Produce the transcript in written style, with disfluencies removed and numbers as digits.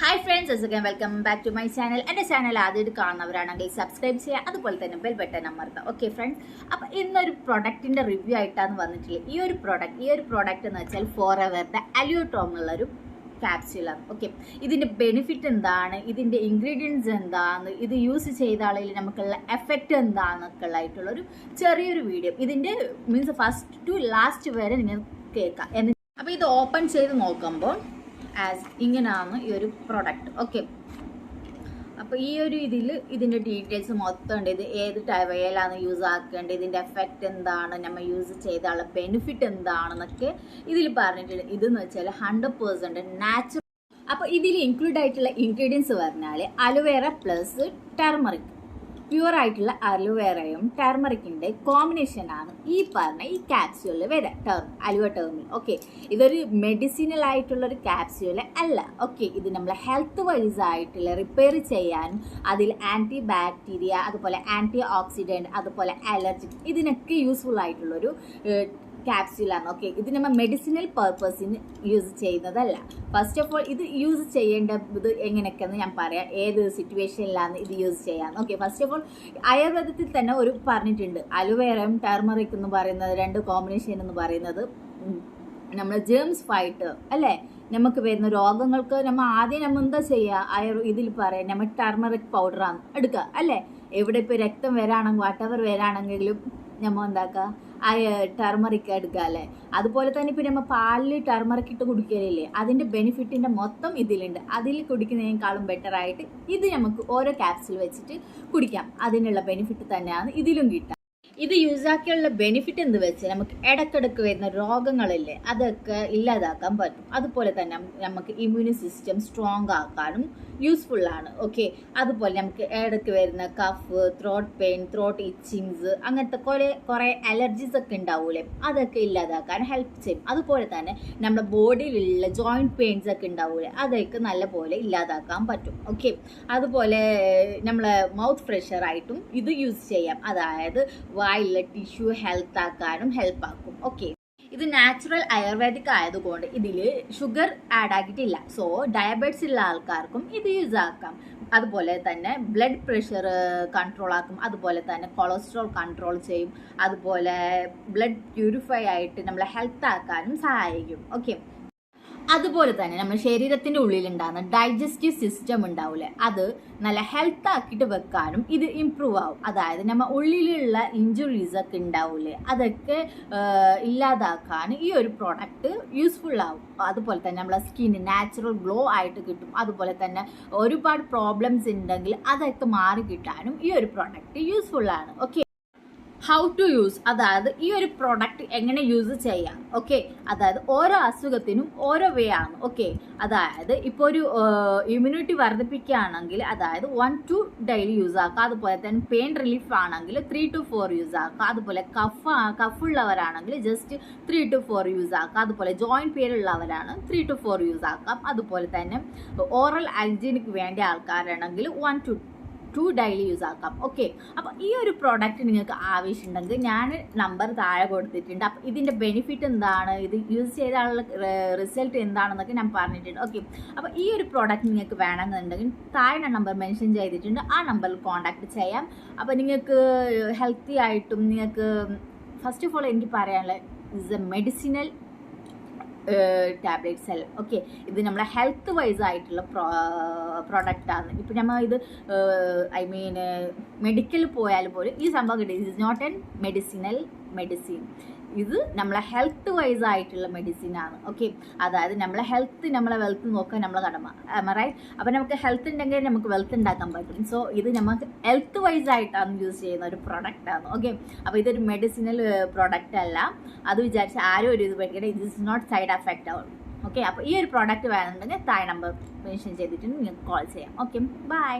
Hi friends, again welcome back to my channel. എൻ്റെ channel ആദ്യമായിട്ട് കാണുന്നവരാണെങ്കിൽ സബ്സ്ക്രൈബ് ചെയ്യുക, അതുപോലെ തന്നെ ബെൽ ബട്ടൺ അമർത്തുക. ഓക്കെ ഫ്രണ്ട്സ്, അപ്പോൾ ഇന്നൊരു പ്രൊഡക്റ്റിൻ്റെ റിവ്യൂ ആയിട്ടാണ് വന്നിട്ടുള്ളത്. ഈ ഒരു പ്രൊഡക്റ്റ് എന്ന് വെച്ചാൽ ഫോറെവറിൻ്റെ അലിയോട്രോം എന്നുള്ളൊരു ക്യാപ്സ്യൂളാണ്. ഓക്കെ, ഇതിൻ്റെ ബെനിഫിറ്റ് എന്താണ്, ഇതിൻ്റെ ഇൻഗ്രീഡിയൻസ് എന്താണ്, ഇത് യൂസ് ചെയ്ത ആളിൽ നമുക്കുള്ള എഫക്റ്റ് എന്താണെന്നൊക്കെ ഉള്ളതായിട്ടുള്ളൊരു ചെറിയൊരു വീഡിയോ. ഇതിൻ്റെ മീൻസ് ഫസ്റ്റ് ടു ലാസ്റ്റ് വരെ നിങ്ങൾ കേൾക്കാം. അപ്പോൾ ഇത് ഓപ്പൺ ചെയ്ത് നോക്കുമ്പോൾ ഇങ്ങനെയാണ് ഈ ഒരു പ്രൊഡക്റ്റ്. ഓക്കെ, അപ്പോൾ ഈ ഒരു ഇതിൻ്റെ ഡീറ്റെയിൽസ് മൊത്തം ഉണ്ട്. ഇത് ഏത് ടൈവയിലാണ് യൂസ് ആക്കേണ്ടത്, ഇതിൻ്റെ എഫക്റ്റ് എന്താണ്, നമ്മൾ യൂസ് ചെയ്താലുള്ള ബെനിഫിറ്റ് എന്താണെന്നൊക്കെ ഇതിൽ പറഞ്ഞിട്ടുണ്ട്. ഇതെന്ന് വെച്ചാൽ 100% നാച്ചുറൽ. അപ്പോൾ ഇതിൽ ഇൻക്ലൂഡ് ആയിട്ടുള്ള ഇൻഗ്രീഡിയൻസ് പറഞ്ഞാൽ അലോവേറ പ്ലസ് ടെർമറിക്, പ്യുവർ ആയിട്ടുള്ള അലോവേറയും ടെർമറിക്കിൻ്റെ കോമ്പിനേഷനാണ് ഈ ക്യാപ്സ്യൂളിൽ വരിക, അലുവ. ഓക്കെ, ഇതൊരു മെഡിസിനൽ ആയിട്ടുള്ളൊരു ക്യാപ്സ്യൂള് അല്ല. ഓക്കെ, ഇത് നമ്മളെ ഹെൽത്ത് വൈസ് ആയിട്ടുള്ള റിപ്പയർ ചെയ്യാനും അതിൽ ആൻറ്റി ബാക്ടീരിയ, അതുപോലെ ആൻറ്റി ഓക്സിഡൻറ്റ്, അതുപോലെ അലർജി, ഇതിനൊക്കെ യൂസ്ഫുൾ ആയിട്ടുള്ളൊരു ക്യാപ്സ്യൂളാണ്. ഓക്കെ, ഇത് നമ്മൾ മെഡിസിനൽ പർപ്പസിന് യൂസ് ചെയ്യുന്നതല്ല. ഫസ്റ്റ് ഓഫ് ഓൾ ഇത് യൂസ് ചെയ്യേണ്ടത് എങ്ങനെയൊക്കെയെന്ന് ഞാൻ പറയാം, ഏത് സിറ്റുവേഷനിലാണ് ഇത് യൂസ് ചെയ്യാൻ. ഓക്കെ, ഫസ്റ്റ് ഓഫ് ഓൾ ആയുർവേദത്തിൽ തന്നെ ഒരു പറഞ്ഞിട്ടുണ്ട്, അലോവേറയും ടെർമറിക് എന്ന് പറയുന്നത് രണ്ട് കോമ്പിനേഷൻ എന്ന് പറയുന്നത് നമ്മൾ ജേംസ് ഫൈറ്റ് അല്ലേ, നമുക്ക് വരുന്ന രോഗങ്ങൾക്ക് നമ്മൾ ആദ്യം എന്താ ചെയ്യുക, ഇതിൽ പറയാം നമ്മൾ ടെർമറിക് പൗഡറാണ് എടുക്കുക അല്ലേ. എവിടെ ഇപ്പോൾ രക്തം വരാണെങ്കിൽ വാട്ടവർ വരാണെങ്കിലും നമ്മൾ എന്താക്കുക, ടെർമറിക് എടുക്കുക അല്ലേ. അതുപോലെ തന്നെ ഇപ്പം നമ്മൾ പാലിൽ ടെർമറിക് ഇട്ട് കുടിക്കലില്ലേ, അതിൻ്റെ ബെനിഫിറ്റിൻ്റെ മൊത്തം ഇതിലുണ്ട്. അതിൽ കുടിക്കുന്നതിനേക്കാളും ബെറ്ററായിട്ട് ഇത് നമുക്ക് ഓരോ ക്യാപ്സ്യൂൾ വെച്ചിട്ട് കുടിക്കാം. അതിനുള്ള ബെനിഫിറ്റ് തന്നെയാണ് ഇതിലും കിട്ടുക. ഇത് യൂസ് ആക്കിയുള്ള ബെനിഫിറ്റ് എന്ന് വെച്ചാൽ നമുക്ക് ഇടക്കിടക്ക് വരുന്ന രോഗങ്ങളില്ലേ, അതൊക്കെ ഇല്ലാതാക്കാൻ പറ്റും. അതുപോലെ തന്നെ നമുക്ക് ഇമ്മ്യൂണി സിസ്റ്റം സ്ട്രോങ് ആക്കാനും യൂസ്ഫുള്ളാണ്. ഓക്കെ, അതുപോലെ നമുക്ക് ഇടയ്ക്ക് വരുന്ന കഫ്, ത്രോട്ട് പെയിൻ, ത്രോട്ട് ഇച്ചിങ്സ്, അങ്ങനത്തെ കുറേ അലർജീസ് ഒക്കെ ഉണ്ടാവൂലേ, അതൊക്കെ ഇല്ലാതാക്കാൻ ഹെൽപ്പ് ചെയ്യും. അതുപോലെ തന്നെ നമ്മുടെ ബോഡിയിലുള്ള ജോയിൻറ്റ് പെയിൻസ് ഒക്കെ ഉണ്ടാവൂലേ, അതൊക്കെ നല്ലപോലെ ഇല്ലാതാക്കാൻ പറ്റും. ഓക്കെ, അതുപോലെ നമ്മളെ മൗത്ത് ഫ്രഷറായിട്ടും ഇത് യൂസ് ചെയ്യാം. അതായത് വായിലുള്ള ടിഷ്യൂ ഹെൽത്ത് ആക്കാനും ഹെൽപ്പ് ആക്കും. ഓക്കെ, ഇത് നാച്ചുറൽ ആയുർവേദിക് ആയതുകൊണ്ട് ഇതിൽ ഷുഗർ ആഡ് ആക്കിയിട്ടില്ല. സോ ഡയബറ്റിസ് ഉള്ള ആൾക്കാർക്കും ഇത് യൂസ് ആക്കാം. അതുപോലെ തന്നെ ബ്ലഡ് പ്രഷർ കൺട്രോൾ ആക്കും, അതുപോലെ തന്നെ കൊളസ്ട്രോൾ കൺട്രോൾ ചെയ്യും, അതുപോലെ ബ്ലഡ് പ്യൂരിഫൈ ആയിട്ട് നമ്മളെ ഹെൽത്ത് ആക്കാനും സഹായിക്കും. ഓക്കെ, അതുപോലെ തന്നെ നമ്മുടെ ശരീരത്തിൻ്റെ ഉള്ളിലുണ്ടാകുന്ന ഡൈജസ്റ്റീവ് സിസ്റ്റം ഉണ്ടാവില്ലേ, അത് നല്ല ഹെൽത്ത് ആക്കിയിട്ട് വെക്കാനും ഇത് ഇമ്പ്രൂവ് ആവും. അതായത് നമ്മൾ ഉള്ളിലുള്ള ഇഞ്ചുറീസ് ഒക്കെ ഉണ്ടാവില്ലേ, അതൊക്കെ ഇല്ലാതാക്കാൻ ഈ ഒരു പ്രോഡക്റ്റ് യൂസ്ഫുൾ ആവും. അതുപോലെ തന്നെ നമ്മളെ സ്കിന്ന് നാച്ചുറൽ ഗ്ലോ ആയിട്ട് കിട്ടും. അതുപോലെ തന്നെ ഒരുപാട് പ്രോബ്ലംസ് ഉണ്ടെങ്കിൽ അതൊക്കെ മാറി കിട്ടാനും ഈ ഒരു പ്രോഡക്റ്റ് യൂസ്ഫുള്ളാണ്. ഓക്കെ, ഹൗ ടു യൂസ്, അതായത് ഈ ഒരു പ്രോഡക്റ്റ് എങ്ങനെ യൂസ് ചെയ്യാം. ഓക്കെ, അതായത് ഓരോ അസുഖത്തിനും ഓരോ വേ ആണ്. ഓക്കെ, അതായത് ഇപ്പോൾ ഒരു ഇമ്മ്യൂണിറ്റി വർദ്ധിപ്പിക്കുകയാണെങ്കിൽ അതായത് 1 to ഡെയിലി യൂസ് ആക്കുക. അതുപോലെ തന്നെ പെയിൻ റിലീഫ് ആണെങ്കിൽ 3 to 4 യൂസ് ആക്കുക. അതുപോലെ കഫുള്ളവരാണെങ്കിൽ ജസ്റ്റ് 3 to 4 യൂസ് ആക്കുക. അതുപോലെ ജോയിൻറ്റ് പെയിൻ ഉള്ളവരാണ് 3 to 4 യൂസ് ആക്കാം. അതുപോലെ തന്നെ ഓറൽ ഹൈജീനിക്ക് വേണ്ട ആൾക്കാരാണെങ്കിൽ 1 to 2 ഡെയിലി യൂസ് ആക്കാം. ഓക്കെ, അപ്പോൾ ഈ ഒരു പ്രോഡക്റ്റ് നിങ്ങൾക്ക് ആവശ്യമുണ്ടെങ്കിൽ ഞാൻ നമ്പർ താഴെ കൊടുത്തിട്ടുണ്ട്. അപ്പോൾ ഇതിൻ്റെ ബെനിഫിറ്റ് എന്താണ്, ഇത് യൂസ് ചെയ്താലുള്ള റിസൾട്ട് എന്താണെന്നൊക്കെ ഞാൻ പറഞ്ഞിട്ടുണ്ട്. ഓക്കെ, അപ്പോൾ ഈ ഒരു പ്രോഡക്റ്റ് നിങ്ങൾക്ക് വേണമെന്നുണ്ടെങ്കിൽ താഴെ നമ്പർ മെൻഷൻ ചെയ്തിട്ടുണ്ട്, ആ നമ്പറിൽ കോൺടാക്ട് ചെയ്യാം. അപ്പോൾ നിങ്ങൾക്ക് ഹെൽത്തി ആയിട്ടും നിങ്ങൾക്ക് ഫസ്റ്റ് ഓഫ് ഓൾ എനിക്ക് പറയാനുള്ളത് ഇസ് എ മെഡിസിനൽ ടാബ്ലറ്റ്സ് അല്ല. ഓക്കെ, ഇത് നമ്മളെ ഹെൽത്ത് വൈസ് ആയിട്ടുള്ള പ്രോഡക്റ്റാണ്. ഇപ്പം നമ്മൾ ഇത് മെഡിക്കൽ പോയാൽ പോലും ഈ സംഭവം കിട്ടും. It is not an medicine, ഇത് നമ്മളെ ഹെൽത്ത് വൈസ് ആയിട്ടുള്ള മെഡിസിനാണ്. ഓക്കെ, അതായത് നമ്മളെ വെൽത്ത് നോക്കാൻ നമ്മളെ കടമ, റൈറ്റ്. അപ്പം നമുക്ക് ഹെൽത്ത് ഉണ്ടെങ്കിൽ നമുക്ക് വെൽത്ത് ഉണ്ടാക്കാൻ പറ്റും. സോ ഇത് നമുക്ക് ഹെൽത്ത് വൈസ് ആയിട്ടാണ് യൂസ് ചെയ്യുന്ന ഒരു പ്രൊഡക്റ്റാണ്. ഓക്കെ, അപ്പോൾ ഇതൊരു മെഡിസിനൽ പ്രൊഡക്റ്റ് അല്ല, അത് വിചാരിച്ച് ആരും ഒരു ഇത് പഠിക്കട്ടെ. ഇത് ഇസ് നോട്ട് സൈഡ് എഫക്റ്റ് ആവും. ഓക്കെ, അപ്പോൾ ഈ ഒരു പ്രോഡക്റ്റ് വേണമെന്നുണ്ടെങ്കിൽ താഴെ നമ്പർ മെൻഷൻ ചെയ്തിട്ട് നിങ്ങൾക്ക് കോൾ ചെയ്യാം. Okay, by.